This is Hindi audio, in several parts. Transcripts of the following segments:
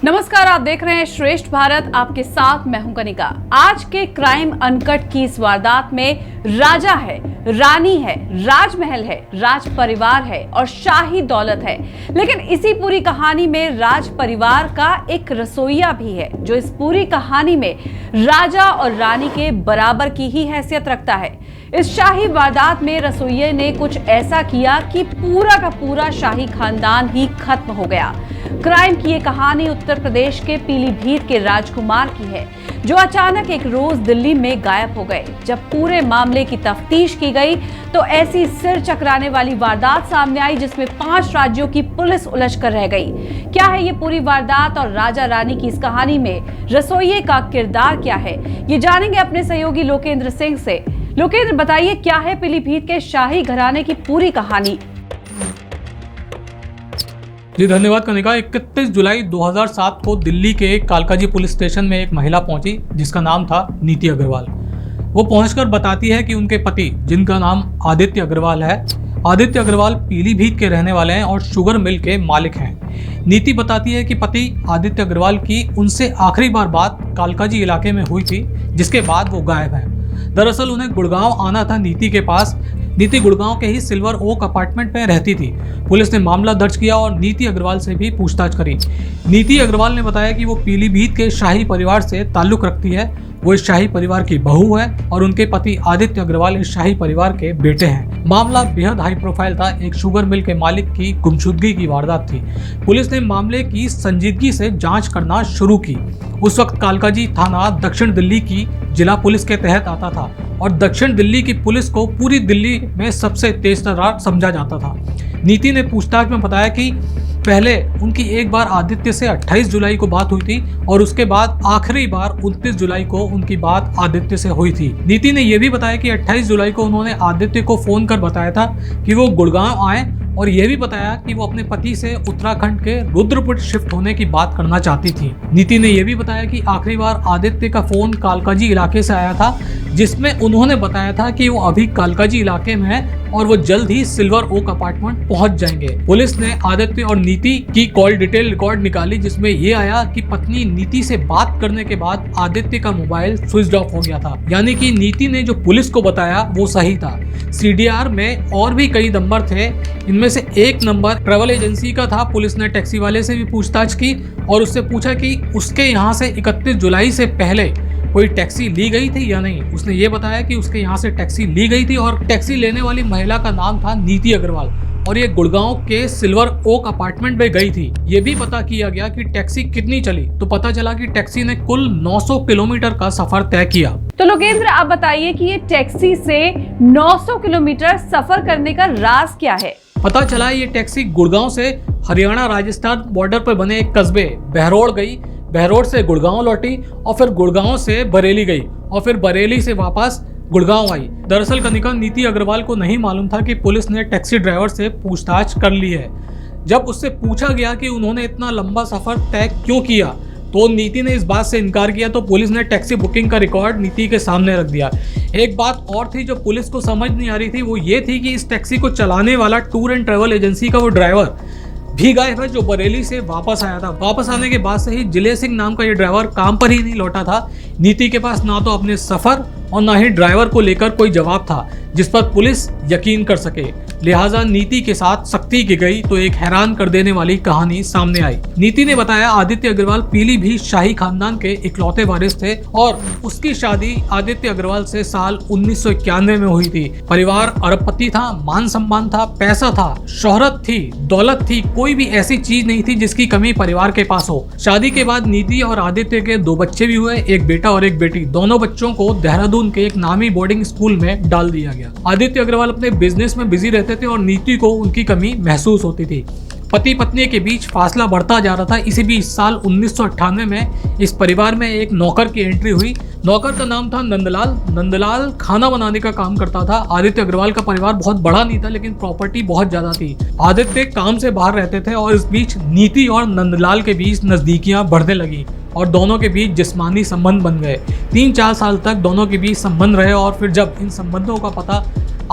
नमस्कार, आप देख रहे हैं श्रेष्ठ भारत। आपके साथ मैं हूं कनिका। आज के क्राइम अनकट की इस वारदात में राजा है, रानी है, राजमहल है, राज परिवार है और शाही दौलत है। लेकिन इसी पूरी कहानी में राज परिवार का एक रसोइया भी है जो इस पूरी कहानी में राजा और रानी के बराबर की ही हैसियत रखता है। इस शाही वारदात में रसोइये ने कुछ ऐसा किया कि पूरा का पूरा शाही खानदान ही खत्म हो गया। क्राइम की ये कहानी उत्तर प्रदेश के पीलीभीत के राजकुमार की है जो अचानक एक रोज दिल्ली में गायब हो गए। जब पूरे मामले की तफ्तीश की गई तो ऐसी सिर चकराने वाली वारदात सामने आई जिसमें 5 राज्यों की पुलिस उलझ कर रह गई। क्या है ये पूरी वारदात और राजा रानी की इस कहानी में रसोइये का किरदार क्या है, ये जानेंगे अपने सहयोगी लोकेंद्र सिंह से। लोकेंद्र, बताइए क्या है पीलीभीत के शाही घराने की पूरी कहानी। जी धन्यवाद कनिका। 31 जुलाई 2007 को दिल्ली के कालकाजी पुलिस स्टेशन में एक महिला पहुंची जिसका नाम था नीति अग्रवाल। वो पहुंचकर बताती है कि उनके पति, जिनका नाम आदित्य अग्रवाल है, आदित्य अग्रवाल पीलीभीत के रहने वाले हैं और शुगर मिल के मालिक हैं। नीति बताती है कि पति आदित्य अग्रवाल की उनसे आखिरी बार बात कालकाजी इलाके में हुई थी, जिसके बाद वो गायब हैं। दरअसल उन्हें गुड़गांव आना था नीति के पास। नीति गुड़गांव के ही सिल्वर ओक अपार्टमेंट में रहती थी। पुलिस ने मामला दर्ज किया और नीति अग्रवाल से भी पूछताछ करी। नीति अग्रवाल ने बताया कि वो पीलीभीत के शाही परिवार से ताल्लुक रखती है। वो इस शाही परिवार की बहू है और उनके पति आदित्य अग्रवाल इस शाही परिवार के बेटे हैं। मामला बेहद हाई प्रोफाइल था। एक शुगर मिल के मालिक की गुमशुदगी की वारदात थी। पुलिस ने मामले की संजीदगी से जांच करना शुरू की। उस वक्त कालकाजी थाना दक्षिण दिल्ली की जिला पुलिस के तहत आता था और दक्षिण दिल्ली की पुलिस को पूरी दिल्ली में सबसे तेज तर्रार समझा जाता था। नीति ने पूछताछ में बताया कि पहले उनकी एक बार आदित्य से 28 जुलाई को बात हुई थी और उसके बाद आखिरी बार 29 जुलाई को उनकी बात आदित्य से हुई थी। नीति ने यह भी बताया कि 28 जुलाई को उन्होंने आदित्य को फोन कर बताया था कि वो गुड़गांव आए और यह भी बताया कि वो अपने पति से उत्तराखंड के रुद्रपुर शिफ्ट होने की बात करना चाहती थी। नीति ने यह भी बताया कि आखिरी बार आदित्य का फोन कालकाजी इलाके से आया था, जिसमें उन्होंने बताया था कि वो अभी कालकाजी इलाके में है और वो जल्द ही सिल्वर ओक अपार्टमेंट पहुंच जाएंगे। पुलिस ने आदित्य और नीति की कॉल डिटेल रिकॉर्ड निकाली, जिसमें ये आया कि पत्नी नीति से बात करने के बाद आदित्य का मोबाइल स्विच ऑफ हो गया था। यानी कि नीति ने जो पुलिस को बताया वो सही था। सीडीआर में और भी कई नंबर थे, इनमें से एक नंबर ट्रैवल एजेंसी का था। पुलिस ने टैक्सी वाले से भी पूछताछ की और उससे पूछा कि उसके यहाँ से 31 जुलाई से पहले कोई टैक्सी ली गई थी या नहीं। उसने ये बताया कि उसके यहाँ से टैक्सी ली गई थी और टैक्सी लेने वाली महिला का नाम था नीति अग्रवाल और ये गुड़गांव के सिल्वर ओक अपार्टमेंट में गई थी। ये भी पता किया गया कि टैक्सी कितनी चली, तो पता चला कि टैक्सी ने कुल 900 किलोमीटर का सफर तय किया। तो लोकेंद्र, आप बताइए कि ये टैक्सी से 900 किलोमीटर सफर करने का राज क्या है। पता चला ये टैक्सी गुड़गांव से हरियाणा राजस्थान बॉर्डर पर बने एक कस्बे बहरोड़ गई, बहरोड़ से गुड़गांव लौटी और फिर गुड़गांव से बरेली गई और फिर बरेली से वापस गुड़गांव आई। दरअसल कनिका, नीति अग्रवाल को नहीं मालूम था कि पुलिस ने टैक्सी ड्राइवर से पूछताछ कर ली है। जब उससे पूछा गया कि उन्होंने इतना लंबा सफर तय क्यों किया तो नीति ने इस बात से इनकार किया, तो पुलिस ने टैक्सी बुकिंग का रिकॉर्ड नीति के सामने रख दिया। एक बात और थी जो पुलिस को समझ नहीं आ रही थी, वो ये थी कि इस टैक्सी को चलाने वाला टूर एंड ट्रैवल एजेंसी का वो ड्राइवर भी गायब है जो बरेली से वापस आया था। वापस आने के बाद से ही जिले सिंह नाम का ये ड्राइवर काम पर ही नहीं लौटा था। नीति के पास ना तो अपने सफर और ना ही ड्राइवर को लेकर कोई जवाब था जिस पर पुलिस यकीन कर सके। लिहाजा नीति के साथ सख्ती की गई तो एक हैरान कर देने वाली कहानी सामने आई। नीति ने बताया आदित्य अग्रवाल पीलीभीत शाही खानदान के इकलौते वारिस थे और उसकी शादी आदित्य अग्रवाल से साल 1991 में हुई थी। परिवार अरबपति था, मान सम्मान था, पैसा था, शोहरत थी, दौलत थी, कोई भी ऐसी चीज नहीं थी जिसकी कमी परिवार के पास हो। शादी के बाद नीति और आदित्य के 2 बच्चे भी हुए, एक बेटा और एक बेटी। दोनों बच्चों को देहरादून के एक नामी बोर्डिंग स्कूल में डाल दिया गया। आदित्य अग्रवाल अपने बिजनेस में बिजी रहते थे और नीति को उनकी कमी महसूस होती थी। पति पत्नी के बीच फासला बढ़ता जा रहा था। इसी बीच साल 1998 में इस परिवार में एक नौकर की एंट्री हुई। नौकर का नाम था नंदलाल। नंदलाल खाना बनाने का काम करता था। आदित्य अग्रवाल का परिवार बहुत बड़ा नहीं था लेकिन प्रॉपर्टी बहुत ज्यादा थी। आदित्य काम से बाहर रहते थे और इस बीच नीति और नंदलाल के बीच नजदीकियां बढ़ने लगी और दोनों के बीच जिस्मानी संबंध बन गए। 3-4 साल तक दोनों के बीच संबंध रहे और फिर जब इन संबंधों का पता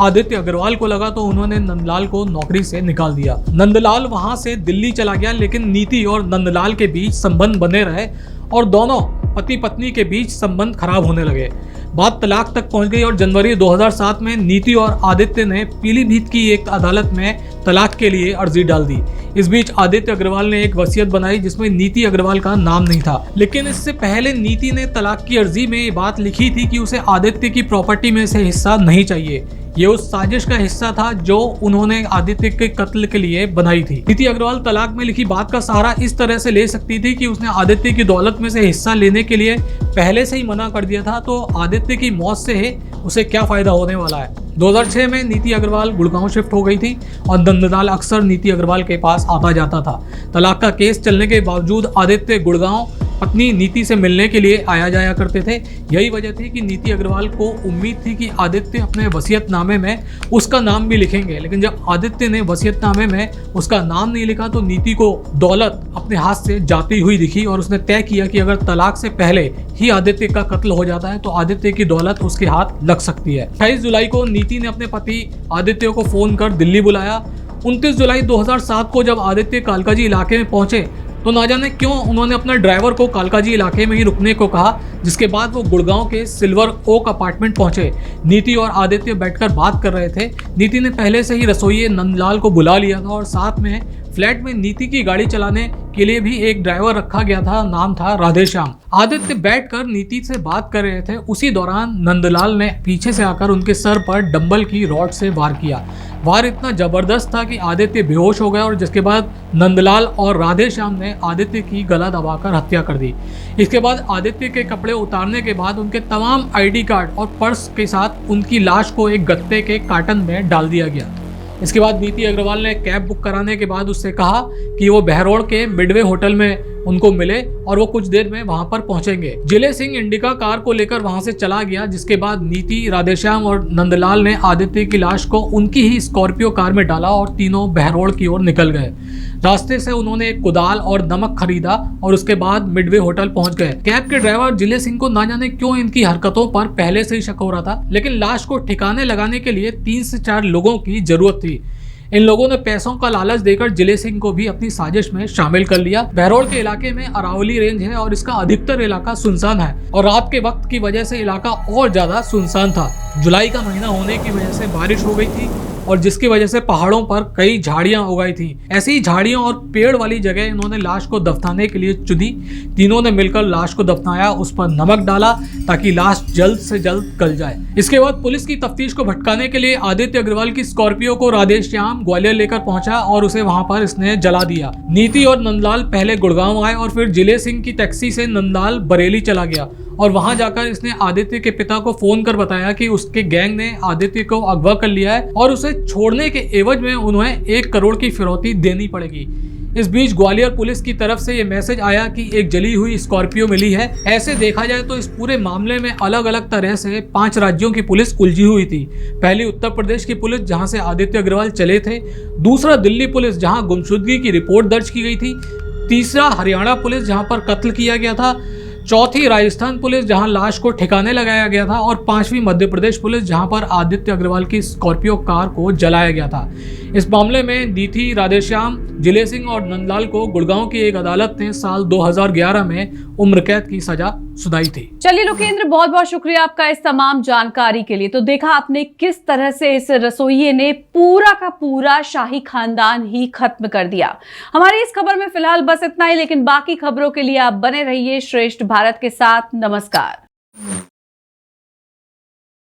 आदित्य अग्रवाल को लगा तो उन्होंने नंदलाल को नौकरी से निकाल दिया। नंदलाल वहां से दिल्ली चला गया, लेकिन नीति और नंदलाल के बीच संबंध बने रहे और दोनों पति पत्नी के बीच संबंध खराब होने लगे। बात तलाक तक पहुंच गई और जनवरी 2007 में नीति और आदित्य ने पीलीभीत की एक अदालत में तलाक के लिए अर्जी डाल दी। इस बीच आदित्य अग्रवाल ने एक वसीयत बनाई जिसमें नीति अग्रवाल का नाम नहीं था, लेकिन इससे पहले नीति ने तलाक की अर्जी में ये बात लिखी थी कि उसे आदित्य की प्रॉपर्टी में से हिस्सा नहीं चाहिए। ये उस साजिश का हिस्सा था जो उन्होंने आदित्य के कत्ल के लिए बनाई थी। नीति अग्रवाल तलाक में लिखी बात का सहारा इस तरह से ले सकती थी कि उसने आदित्य की दौलत में से हिस्सा लेने के लिए पहले से ही मना कर दिया था, तो आदित्य की मौत से उसे क्या फायदा होने वाला है। 2006 में नीति अग्रवाल गुड़गांव शिफ्ट हो गई थी और नंदलाल अक्सर नीति अग्रवाल के पास आता जाता था। तलाक का केस चलने के बावजूद आदित्य गुड़गांव पत्नी नीति से मिलने के लिए आया जाया करते थे। यही वजह थी कि नीति अग्रवाल को उम्मीद थी कि आदित्य अपने वसीयतनामे में उसका नाम भी लिखेंगे, लेकिन जब आदित्य ने वसीयतनामे में उसका नाम नहीं लिखा तो नीति को दौलत अपने हाथ से जाती हुई दिखी और उसने तय किया कि अगर तलाक से पहले ही आदित्य का कत्ल हो जाता है तो आदित्य की दौलत उसके हाथ लग सकती है। 28 जुलाई को नीति ने अपने पति आदित्य को फोन कर दिल्ली बुलाया। 29 जुलाई 2007 को जब आदित्य कालकाजी इलाके में पहुंचे तो ना जाने क्यों उन्होंने अपने ड्राइवर को कालकाजी इलाके में ही रुकने को कहा, जिसके बाद वो गुड़गांव के सिल्वर ओक अपार्टमेंट पहुंचे। नीति और आदित्य बैठकर बात कर रहे थे। नीति ने पहले से ही रसोइये नंदलाल को बुला लिया था और साथ में फ्लैट में नीति की गाड़ी चलाने के लिए भी एक ड्राइवर रखा गया था, नाम था राधेश्याम। आदित्य बैठकर नीति से बात कर रहे थे। उसी दौरान नंदलाल ने पीछे से आकर उनके सर पर डंबल की रॉड से वार किया। वार इतना जबरदस्त था कि आदित्य बेहोश हो गया और जिसके बाद नंदलाल और राधेश्याम ने आदित्य की गला दबाकर हत्या कर दी। इसके बाद आदित्य के कपड़े उतारने के बाद उनके तमाम आईडी कार्ड और पर्स के साथ उनकी लाश को एक गत्ते के कार्टन में डाल दिया गया। इसके बाद नीति अग्रवाल ने कैब बुक कराने के बाद उससे कहा कि वो बहरोड़ के मिडवे होटल में उनको मिले और वो कुछ देर में वहां पर पहुंचेंगे। जिले सिंह इंडिका कार को लेकर वहां से चला गया, जिसके बाद नीति, राधेश्याम और नंदलाल ने आदित्य की लाश को उनकी ही स्कॉर्पियो कार में डाला और तीनों बहरोड़ की ओर निकल गए। रास्ते से उन्होंने एक कुदाल और नमक खरीदा और उसके बाद मिडवे होटल पहुंच गए। कैब के ड्राइवर जिले सिंह को ना जाने क्यों इनकी हरकतों पर पहले से ही शक हो रहा था, लेकिन लाश को ठिकाने लगाने के लिए 3 से 4 लोगों की जरूरत थी। इन लोगों ने पैसों का लालच देकर जिले सिंह को भी अपनी साजिश में शामिल कर लिया। बहरोड़ के इलाके में अरावली रेंज है और इसका अधिकतर इलाका सुनसान है और रात के वक्त की वजह से इलाका और ज्यादा सुनसान था। जुलाई का महीना होने की वजह से बारिश हो गई थी और जिसकी वजह से पहाड़ों पर कई झाड़ियां उगाई थी। ऐसी ही झाड़ियों और पेड़ वाली जगह इन्होंने लाश को दफनाने के लिए चुनी। तीनों ने मिलकर लाश को दफनाया, उस पर नमक डाला ताकि लाश जल्द से जल्द गल जाए। इसके बाद पुलिस की तफ्तीश को भटकाने के लिए आदित्य अग्रवाल की स्कॉर्पियो को राधेश्याम ग्वालियर लेकर पहुंचा और उसे वहां पर इसने जला दिया। नीति और नंदलाल पहले गुड़गांव आए और फिर जिले सिंह की टैक्सी से नंदलाल बरेली चला गया और वहां जाकर इसने आदित्य के पिता को फोन कर बताया कि उसके गैंग ने आदित्य को अगवा कर लिया है और उसे छोड़ने के एवज में उन्हें 1 करोड़ की फिरौती देनी पड़ेगी। इस बीच ग्वालियर पुलिस की तरफ से ये मैसेज आया कि एक जली हुई स्कॉर्पियो मिली है। ऐसे देखा जाए तो इस पूरे मामले में अलग अलग तरह से 5 राज्यों की पुलिस उलझी हुई थी। पहली उत्तर प्रदेश की पुलिस जहां से आदित्य अग्रवाल चले थे, दूसरा दिल्ली पुलिस जहां गुमशुदगी की रिपोर्ट दर्ज की गई थी, तीसरा हरियाणा पुलिस जहां पर कत्ल किया गया था, चौथी राजस्थान पुलिस जहां लाश को ठिकाने लगाया गया था और 5वीं मध्य प्रदेश पुलिस जहां पर आदित्य अग्रवाल की स्कॉर्पियो कार को जलाया गया था। इस मामले में नीति, राधेश्याम, जिले सिंह और नंदलाल को गुड़गांव की एक अदालत ने साल 2011 में उम्र कैद की सजा सुनाई थी। चलिए लोकेंद्र, बहुत बहुत शुक्रिया आपका इस तमाम जानकारी के लिए। तो देखा आपने किस तरह से इस रसोइये ने पूरा का पूरा शाही खानदान ही खत्म कर दिया। हमारी इस खबर में फिलहाल बस इतना ही, लेकिन बाकी खबरों के लिए आप बने रहिए श्रेष्ठ भारत के साथ। नमस्कार।